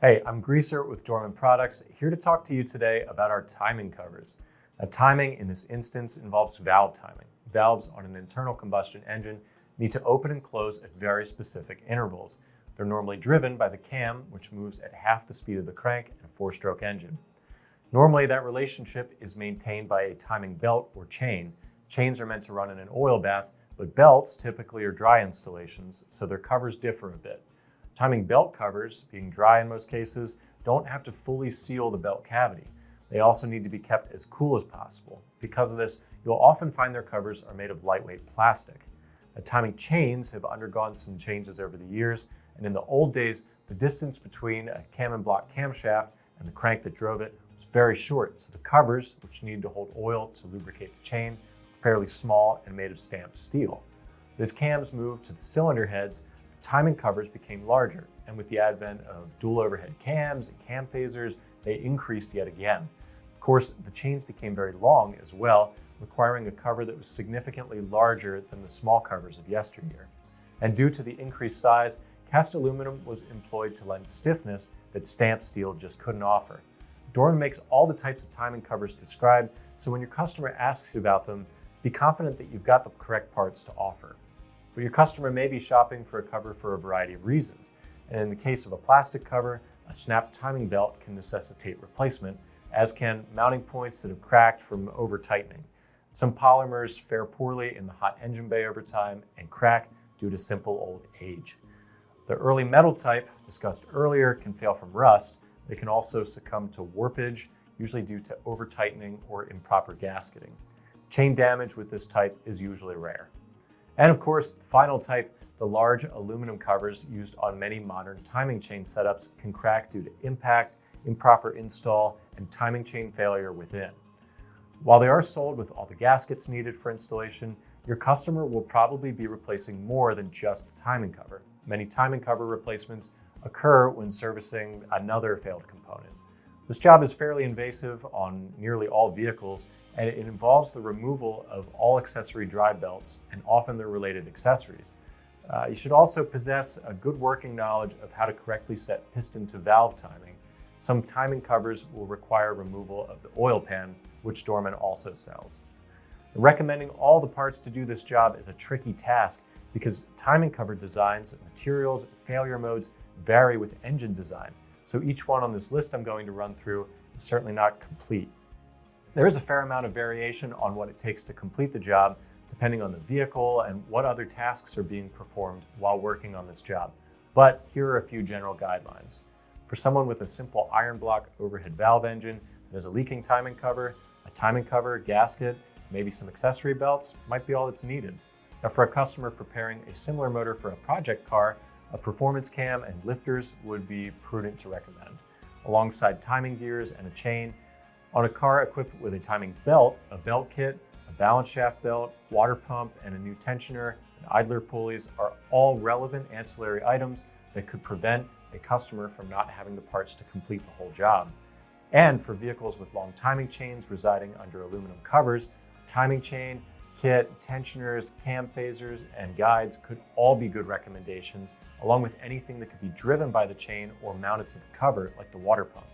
Hey, I'm Greaser with Dorman Products, here to talk to you today about our timing covers. Now, timing in this instance involves valve timing. Valves on an internal combustion engine need to open and close at very specific intervals. They're normally driven by the cam, which moves at half the speed of the crank in a four-stroke engine. Normally, that relationship is maintained by a timing belt or chain. Chains are meant to run in an oil bath, but belts typically are dry installations, so their covers differ a bit. Timing belt covers, being dry in most cases, don't have to fully seal the belt cavity. They also need to be kept as cool as possible. Because of this, you'll often find their covers are made of lightweight plastic. Timing chains have undergone some changes over the years, and in the old days, the distance between a cam and block camshaft and the crank that drove it was very short, so the covers, which needed to hold oil to lubricate the chain, were fairly small and made of stamped steel. As cams moved to the cylinder heads, timing covers became larger, and with the advent of dual overhead cams and cam phasers, they increased yet again. Of course, the chains became very long as well, requiring a cover that was significantly larger than the small covers of yesteryear. And due to the increased size, cast aluminum was employed to lend stiffness that stamped steel just couldn't offer. Dorman makes all the types of timing covers described, so when your customer asks you about them, be confident that you've got the correct parts to offer. But your customer may be shopping for a cover for a variety of reasons. And in the case of a plastic cover, a snapped timing belt can necessitate replacement, as can mounting points that have cracked from over-tightening. Some polymers fare poorly in the hot engine bay over time and crack due to simple old age. The early metal type, discussed earlier, can fail from rust. They can also succumb to warpage, usually due to over-tightening or improper gasketing. Chain damage with this type is usually rare. And of course, the final type, the large aluminum covers used on many modern timing chain setups, can crack due to impact, improper install, and timing chain failure within. While they are sold with all the gaskets needed for installation, your customer will probably be replacing more than just the timing cover. Many timing cover replacements occur when servicing another failed component. This job is fairly invasive on nearly all vehicles, and it involves the removal of all accessory drive belts and often their related accessories. You should also possess a good working knowledge of how to correctly set piston to valve timing. Some timing covers will require removal of the oil pan, which Dorman also sells. Recommending all the parts to do this job is a tricky task because timing cover designs, materials, failure modes vary with engine design. So each one on this list I'm going to run through is certainly not complete. There is a fair amount of variation on what it takes to complete the job, depending on the vehicle and what other tasks are being performed while working on this job. But here are a few general guidelines. For someone with a simple iron block overhead valve engine that has a leaking timing cover, a timing cover, gasket, maybe some accessory belts might be all that's needed. Now for a customer preparing a similar motor for a project car, a performance cam and lifters would be prudent to recommend, alongside timing gears and a chain. On a car equipped with a timing belt, a belt kit, a balance shaft belt, water pump, and a new tensioner and idler pulleys are all relevant ancillary items that could prevent a customer from not having the parts to complete the whole job. And for vehicles with long timing chains residing under aluminum covers, timing chain, kit, tensioners, cam phasers, and guides could all be good recommendations, along with anything that could be driven by the chain or mounted to the cover, like the water pump.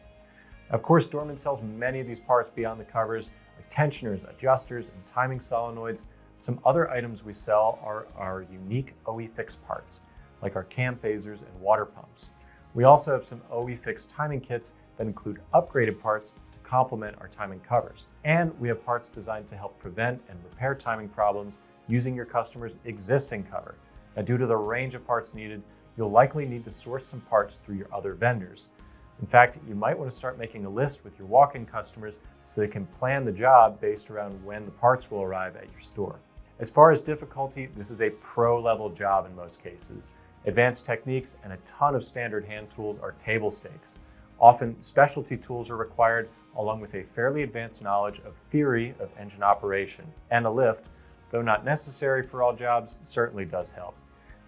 Of course, Dorman sells many of these parts beyond the covers, like tensioners, adjusters, and timing solenoids. Some other items we sell are our unique OE fix parts, like our cam phasers and water pumps. We also have some OE fix timing kits that include upgraded parts to complement our timing covers. And we have parts designed to help prevent and repair timing problems using your customer's existing cover. Now, due to the range of parts needed, you'll likely need to source some parts through your other vendors. In fact, you might want to start making a list with your walk-in customers so they can plan the job based around when the parts will arrive at your store. As far as difficulty, this is a pro-level job in most cases. Advanced techniques and a ton of standard hand tools are table stakes. Often, specialty tools are required, along with a fairly advanced knowledge of theory of engine operation. And a lift, though not necessary for all jobs, certainly does help.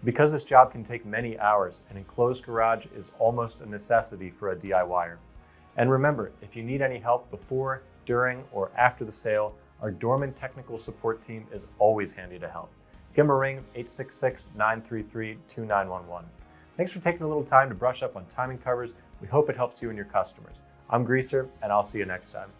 Because this job can take many hours, an enclosed garage is almost a necessity for a DIYer. And remember, if you need any help before, during, or after the sale, our Dorman technical support team is always handy to help. Give them a ring, 866-933-2911. Thanks for taking a little time to brush up on timing covers We hope it helps you and your customers. I'm Greaser, and I'll see you next time.